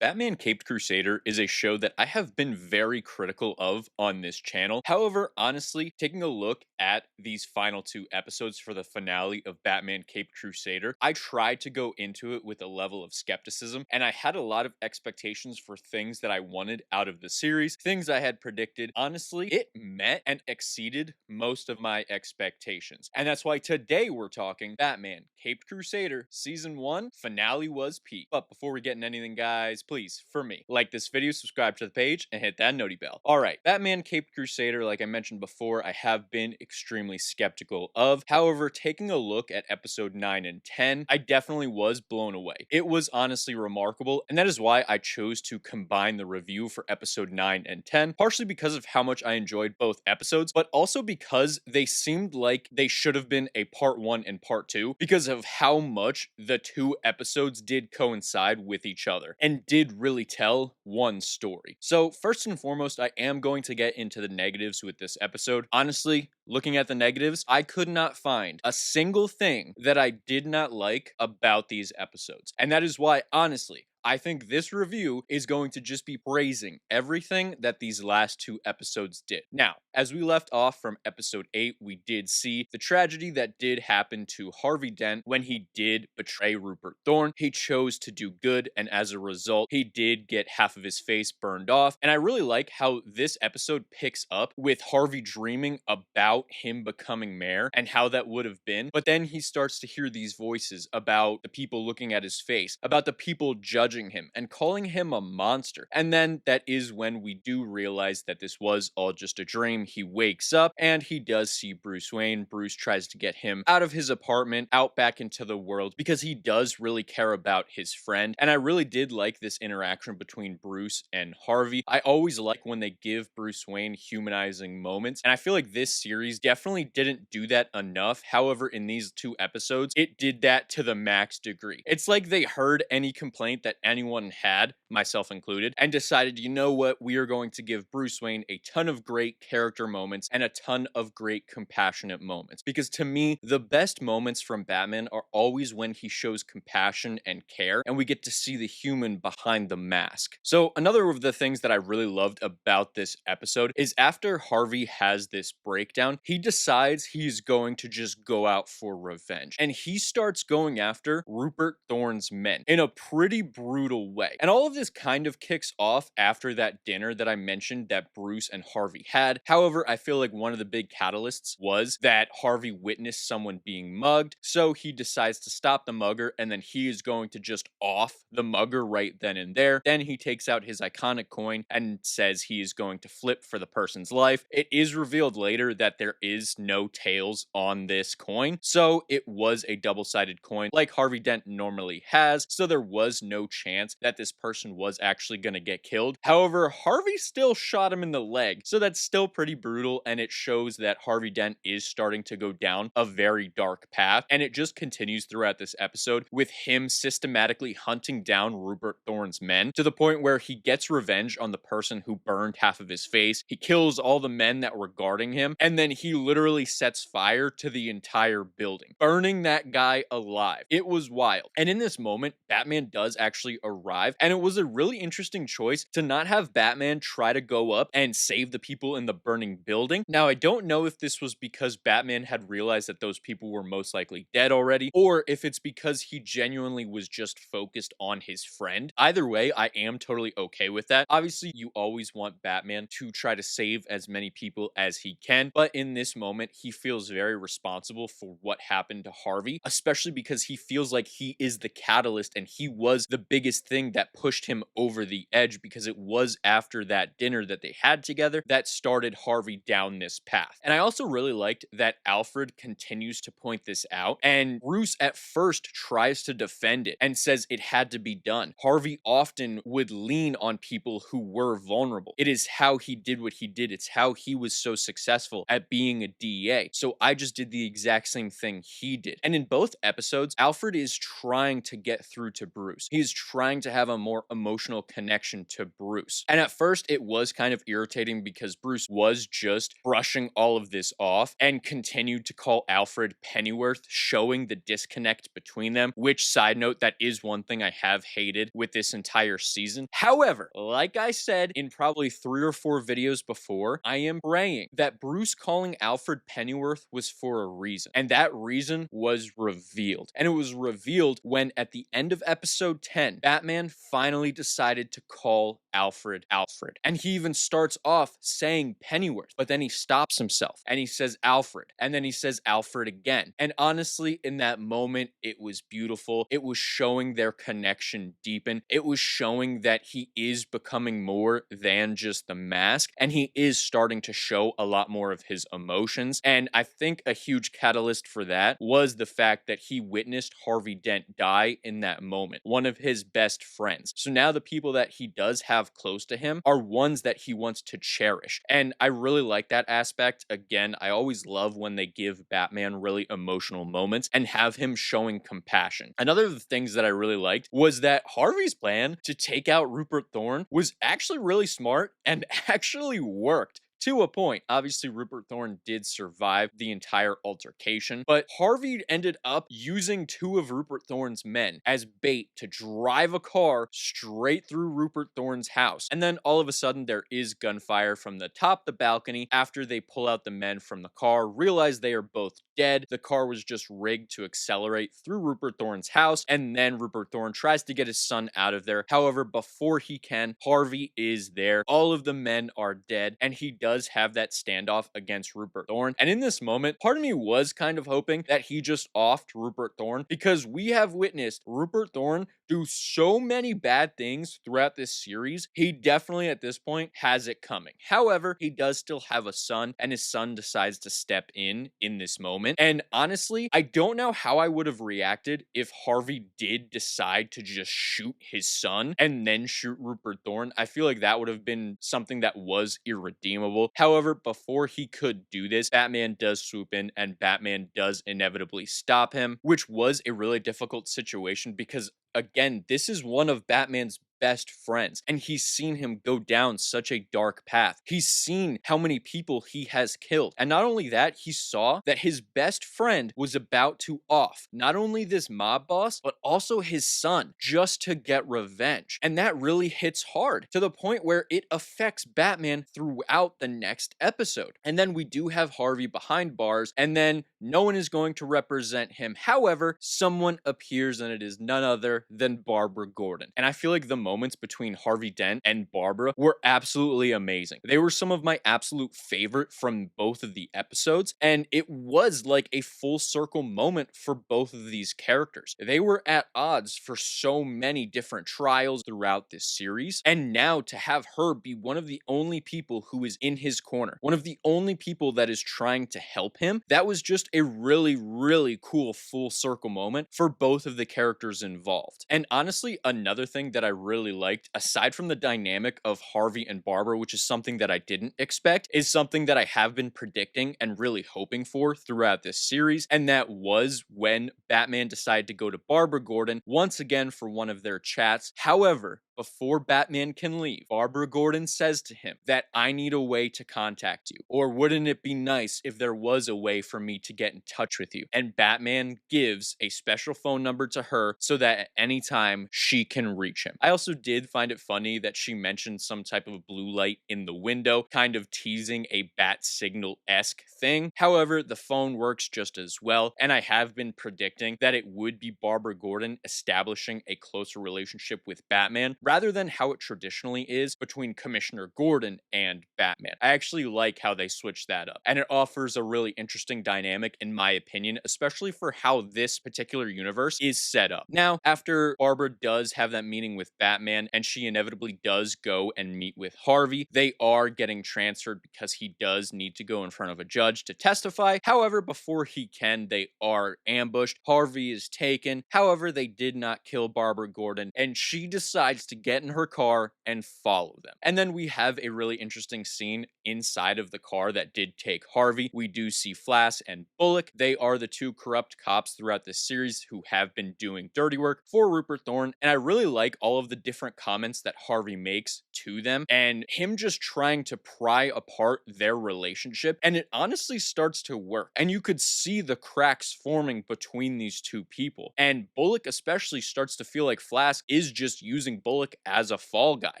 Batman Caped Crusader is a show that I have been very critical of on this channel. However, honestly, taking a look at these final two episodes for the finale of Batman Caped Crusader, I tried to go into it with a level of skepticism, and I had a lot of expectations for things that I wanted out of the series, things I had predicted. Honestly, it met and exceeded most of my expectations. And that's why today we're talking Batman Caped Crusader Season 1 finale was peak. But before we get into anything, guys, please, for me, like this video, subscribe to the page, and hit that noti bell. All right, Batman Caped Crusader, like I mentioned before, I have been extremely skeptical of. However, taking a look at episode 9 and 10, I definitely was blown away. It was honestly remarkable, and that is why I chose to combine the review for episode 9 and 10, partially because of how much I enjoyed both episodes, but also because they seemed like they should have been a part 1 and part 2 because of how much the two episodes did coincide with each other and did really tell one story. So first and foremost, I am going to get into the negatives with this episode. Honestly, looking at the negatives, I could not find a single thing that I did not like about these episodes. And that is why, honestly, I think this review is going to just be praising everything that these last two episodes did. Now, as we left off from episode 8, we did see the tragedy that did happen to Harvey Dent when he did betray Rupert Thorne. He chose to do good, and as a result, he did get half of his face burned off. And I really like how this episode picks up with Harvey dreaming about him becoming mayor and how that would have been. But then he starts to hear these voices about the people looking at his face, about the people judging him and calling him a monster. And then that is when we do realize that this was all just a dream. He wakes up and he does see Bruce Wayne. Bruce tries to get him out of his apartment, out back into the world, because he does really care about his friend. And I really did like this interaction between Bruce and Harvey. I always like when they give Bruce Wayne humanizing moments, and I feel like this series definitely didn't do that enough. However, in these two episodes, it did that to the max degree. It's like they heard any complaint that anyone had, myself included, and decided, you know what, we are going to give Bruce Wayne a ton of great character moments and a ton of great compassionate moments. Because to me, the best moments from Batman are always when he shows compassion and care, and we get to see the human behind the mask. So another of the things that I really loved about this episode is after Harvey has this breakdown, he decides he's going to just go out for revenge. And he starts going after Rupert Thorne's men in a pretty brutal way. And all of this kind of kicks off after that dinner that I mentioned that Bruce and Harvey had. However, I feel like one of the big catalysts was that Harvey witnessed someone being mugged, so he decides to stop the mugger, and then he is going to just off the mugger right then and there. Then he takes out his iconic coin and says he is going to flip for the person's life. It is revealed later that there is no tails on this coin, so it was a double-sided coin like Harvey Dent normally has, so there was no chance that this person was actually going to get killed. However, Harvey still shot him in the leg, so that's still pretty brutal, and it shows that Harvey Dent is starting to go down a very dark path, and it just continues throughout this episode with him systematically hunting down Rupert Thorne's men to the point where he gets revenge on the person who burned half of his face. He kills all the men that were guarding him, and then he literally sets fire to the entire building, burning that guy alive. It was wild. And in this moment, Batman does actually arrive, and it was a really interesting choice to not have Batman try to go up and save the people in the burning building. Now, I don't know if this was because Batman had realized that those people were most likely dead already, or if it's because he genuinely was just focused on his friend. Either way, I am totally okay with that. Obviously, you always want Batman to try to save as many people as he can, but in this moment, he feels very responsible for what happened to Harvey, especially because he feels like he is the catalyst and he was the biggest thing that pushed him over the edge, because it was after that dinner that they had together that started Harvey down this path. And I also really liked that Alfred continues to point this out, and Bruce at first tries to defend it and says it had to be done. Harvey often would lean on people who were vulnerable. It is how he did what he did. It's how he was so successful at being a DEA. So I just did the exact same thing he did. And in both episodes, Alfred is trying to get through to Bruce. He is trying to have a more emotional connection to Bruce. And at first, it was kind of irritating because Bruce was just brushing all of this off and continued to call Alfred Pennyworth, showing the disconnect between them, which, side note, that is one thing I have hated with this entire season. However, like I said in probably 3 or 4 videos before, I am praying that Bruce calling Alfred Pennyworth was for a reason. And that reason was revealed. And it was revealed when, at the end of episode 10, Batman finally decided to call Alfred Alfred. And he even starts off saying Pennyworth, but then he stops himself and he says Alfred. And then he says Alfred again. And honestly, in that moment, it was beautiful. It was showing their connection deepen. It was showing that he is becoming more than just the mask, and he is starting to show a lot more of his emotions. And I think a huge catalyst for that was the fact that he witnessed Harvey Dent die in that moment, one of his best friends. So now the people that he does have close to him are ones that he wants to cherish. And I really like that aspect. Again, I always love when they give Batman really emotional moments and have him showing compassion. Another of the things that I really liked was that Harvey's plan to take out Rupert Thorne was actually really smart and actually worked. To a point. Obviously, Rupert Thorne did survive the entire altercation, but Harvey ended up using 2 of Rupert Thorne's men as bait to drive a car straight through Rupert Thorne's house. And then all of a sudden, there is gunfire from the top of the balcony after they pull out the men from the car, realize they are both dead. The car was just rigged to accelerate through Rupert Thorne's house, and then Rupert Thorne tries to get his son out of there. However, before he can, Harvey is there. All of the men are dead, and he does have that standoff against Rupert Thorne. And in this moment, part of me was kind of hoping that he just offed Rupert Thorne, because we have witnessed Rupert Thorne do so many bad things throughout this series. He definitely at this point has it coming. However, he does still have a son, and his son decides to step in this moment. And honestly, I don't know how I would have reacted if Harvey did decide to just shoot his son and then shoot Rupert Thorne. I feel like that would have been something that was irredeemable. However, before he could do this, Batman does swoop in and Batman does inevitably stop him, which was a really difficult situation because, again, this is one of Batman's best friends, and he's seen him go down such a dark path. He's seen how many people he has killed, and not only that, he saw that his best friend was about to off not only this mob boss, but also his son, just to get revenge. And that really hits hard to the point where it affects Batman throughout the next episode. And then we do have Harvey behind bars, and then no one is going to represent him. However, someone appears, and it is none other than Barbara Gordon. And I feel like the moments between Harvey Dent and Barbara were absolutely amazing. They were some of my absolute favorite from both of the episodes, and it was like a full circle moment for both of these characters. They were at odds for so many different trials throughout this series, and now to have her be one of the only people who is in his corner, one of the only people that is trying to help him, that was just a really, really cool full circle moment for both of the characters involved. And honestly, another thing that I really liked, aside from the dynamic of Harvey and Barbara, which is something that I didn't expect, is something that I have been predicting and really hoping for throughout this series, and that was when Batman decided to go to Barbara Gordon once again for one of their chats. However, before Batman can leave, Barbara Gordon says to him that I need a way to contact you, or wouldn't it be nice if there was a way for me to get in touch with you? And Batman gives a special phone number to her so that at any time she can reach him. I also did find it funny that she mentioned some type of blue light in the window, kind of teasing a bat signal-esque thing. However, the phone works just as well, and I have been predicting that it would be Barbara Gordon establishing a closer relationship with Batman, rather than how it traditionally is between Commissioner Gordon and Batman. I actually like how they switched that up, and it offers a really interesting dynamic in my opinion, especially for how this particular universe is set up. Now, after Barbara does have that meeting with Batman, and she inevitably does go and meet with Harvey, they are getting transferred because he does need to go in front of a judge to testify. However, before he can, they are ambushed. Harvey is taken. However, they did not kill Barbara Gordon, and she decides to get in her car and follow them. And then we have a really interesting scene inside of the car that did take Harvey. We do see Flask and Bullock. They are the two corrupt cops throughout this series who have been doing dirty work for Rupert Thorne. And I really like all of the different comments that Harvey makes to them and him just trying to pry apart their relationship. And it honestly starts to work. And you could see the cracks forming between these two people. And Bullock especially starts to feel like Flask is just using Bullock as a fall guy.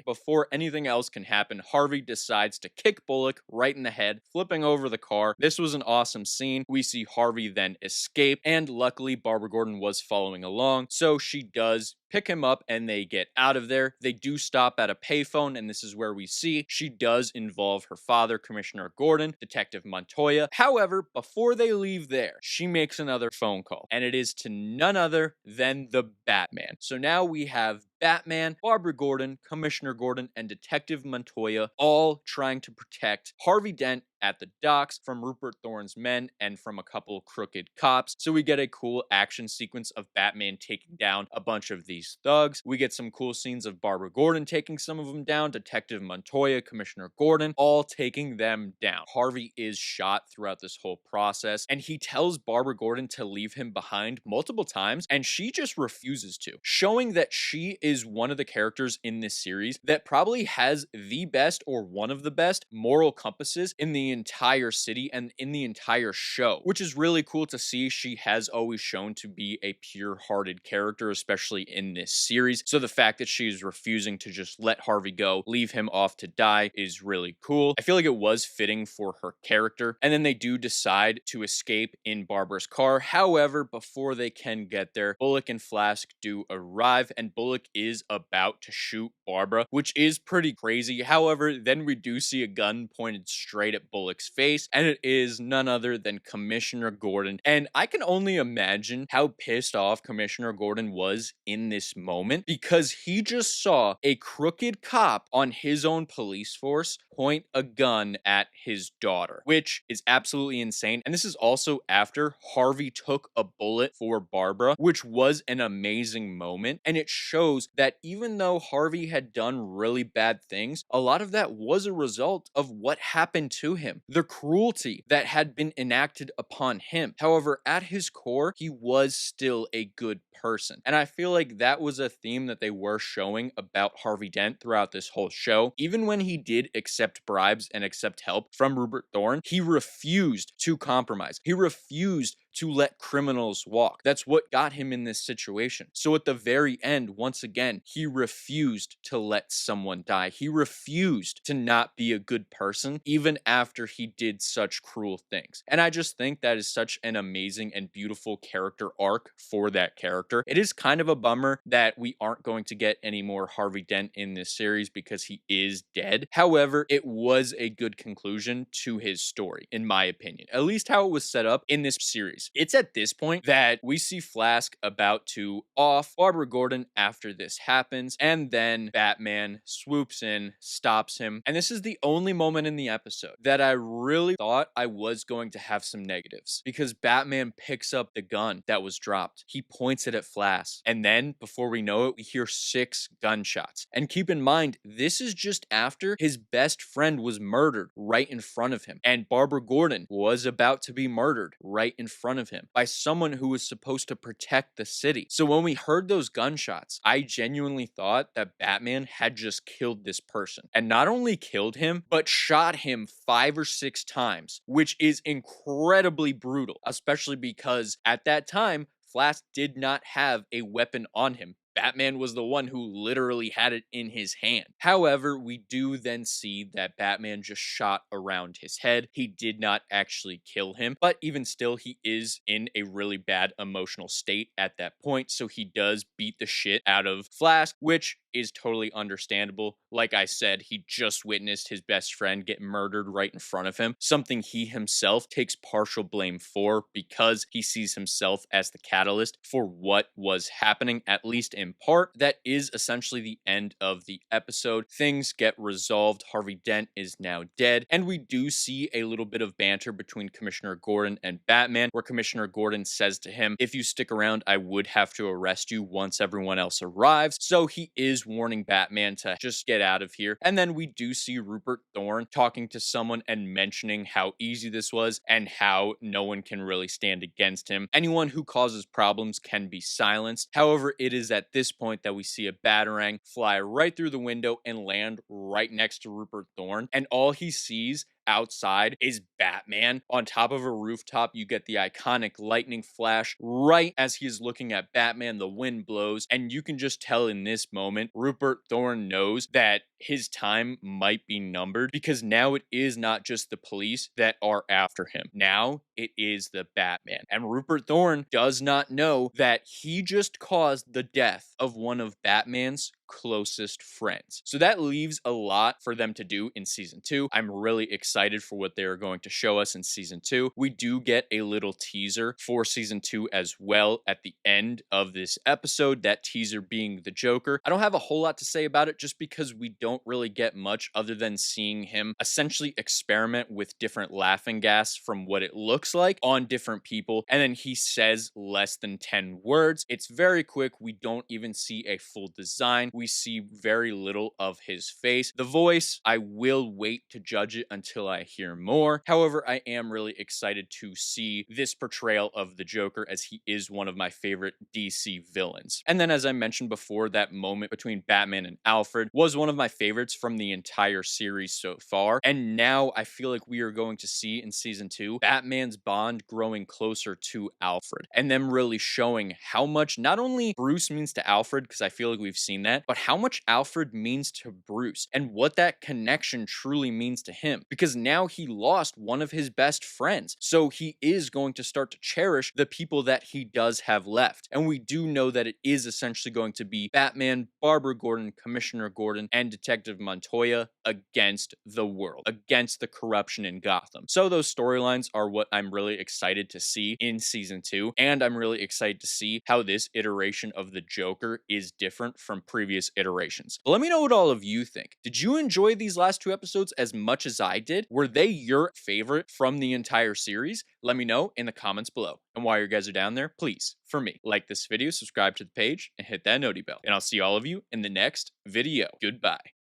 Before anything else can happen, Harvey decides to kick Bullock right in the head, flipping over the car. This was an awesome scene. We see Harvey then escape, and luckily Barbara Gordon was following along, so she does pick him up and they get out of there. They do stop at a payphone, and this is where we see she does involve her father, Commissioner Gordon, Detective Montoya. However, before they leave there, she makes another phone call, and it is to none other than the Batman. So now we have Batman, Barbara Gordon, Commissioner Gordon, and Detective Montoya all trying to protect Harvey Dent at the docks from Rupert Thorne's men and from a couple crooked cops. So we get a cool action sequence of Batman taking down a bunch of these thugs. We get some cool scenes of Barbara Gordon taking some of them down, Detective Montoya, Commissioner Gordon, all taking them down. Harvey is shot throughout this whole process, and he tells Barbara Gordon to leave him behind multiple times, and she just refuses to, showing that she is one of the characters in this series that probably has the best or one of the best moral compasses in the entire city and in the entire show, which is really cool to see. She has always shown to be a pure-hearted character, especially in this series. So the fact that she is refusing to just let Harvey go, leave him off to die, is really cool. I feel like it was fitting for her character. And then they do decide to escape in Barbara's car. However, before they can get there, Bullock and Flask do arrive, and Bullock is about to shoot Barbara, which is pretty crazy. However, then we do see a gun pointed straight at Bullock's face, and it is none other than Commissioner Gordon. And I can only imagine how pissed off Commissioner Gordon was in this moment, because he just saw a crooked cop on his own police force point a gun at his daughter, which is absolutely insane. And this is also after Harvey took a bullet for Barbara, which was an amazing moment. And it shows that even though Harvey had done really bad things, a lot of that was a result of what happened to him, the cruelty that had been enacted upon him. However, at his core, he was still a good person. And I feel like that was a theme that they were showing about Harvey Dent throughout this whole show. Even when he did accept bribes and accept help from Rupert Thorne, he refused to compromise. He refused to let criminals walk. That's what got him in this situation. So at the very end, once again, he refused to let someone die. He refused to not be a good person, even after he did such cruel things. And I just think that is such an amazing and beautiful character arc for that character. It is kind of a bummer that we aren't going to get any more Harvey Dent in this series because he is dead. However, it was a good conclusion to his story, in my opinion, at least how it was set up in this series. It's at this point that we see Flask about to off Barbara Gordon after this happens, and then Batman swoops in, stops him, and this is the only moment in the episode that I really thought I was going to have some negatives, because Batman picks up the gun that was dropped. He points it at Flask, and then before we know it, we hear 6 gunshots. And keep in mind, this is just after his best friend was murdered right in front of him, and Barbara Gordon was about to be murdered right in front of him by someone who was supposed to protect the city. So when we heard those gunshots, I genuinely thought that Batman had just killed this person, and not only killed him, but shot him 5 or 6 times, which is incredibly brutal, especially because at that time, Flask did not have a weapon on him. Batman was the one who literally had it in his hand. However, we do then see that Batman just shot around his head. He did not actually kill him, but even still, he is in a really bad emotional state at that point, so he does beat the shit out of Flask, which is totally understandable. Like I said, he just witnessed his best friend get murdered right in front of him, something he himself takes partial blame for because he sees himself as the catalyst for what was happening, at least in part. That is essentially the end of the episode. Things get resolved. Harvey Dent is now dead, and we do see a little bit of banter between Commissioner Gordon and Batman, where Commissioner Gordon says to him, "If you stick around, I would have to arrest you once everyone else arrives." So he is is warning Batman to just get out of here. And then we do see Rupert Thorne talking to someone and mentioning how easy this was and how no one can really stand against him. Anyone who causes problems can be silenced. However, it is at this point that we see a Batarang fly right through the window and land right next to Rupert Thorne. And all he sees outside is Batman on top of a rooftop. You get the iconic lightning flash right as he is looking at Batman. The wind blows, and you can just tell in this moment Rupert Thorne knows that his time might be numbered, because now it is not just the police that are after him. Now it is the Batman. And Rupert Thorne does not know that he just caused the death of one of Batman's closest friends. So that leaves a lot for them to do in season 2. I'm really excited for what they are going to show us in season 2. We do get a little teaser for season 2 as well at the end of this episode, that teaser being the Joker. I don't have a whole lot to say about it just because we don't really get much other than seeing him essentially experiment with different laughing gas from what it looks like on different people, and then he says less than 10 words. It's very quick. We don't even see a full design. We see very little of his face. The voice, I will wait to judge it until I hear more. However, I am really excited to see this portrayal of the Joker, as he is one of my favorite DC villains. And then, as I mentioned before, that moment between Batman and Alfred was one of my favorites from the entire series so far. And now I feel like we are going to see in season 2 Batman's bond growing closer to Alfred, and them really showing how much not only Bruce means to Alfred, because I feel like we've seen that, but how much Alfred means to Bruce and what that connection truly means to him, because now he lost one of his best friends. So he is going to start to cherish the people that he does have left. And we do know that it is essentially going to be Batman, Barbara Gordon, Commissioner Gordon, and Detective Montoya against the world, against the corruption in Gotham. So those storylines are what I'm really excited to see in season 2. And I'm really excited to see how this iteration of the Joker is different from previous iterations. But let me know what all of you think. Did you enjoy these last 2 episodes as much as I did? Were they your favorite from the entire series? Let me know in the comments below. And while you guys are down there, please, for me, like this video, subscribe to the page, and hit that noti bell. And I'll see all of you in the next video. Goodbye.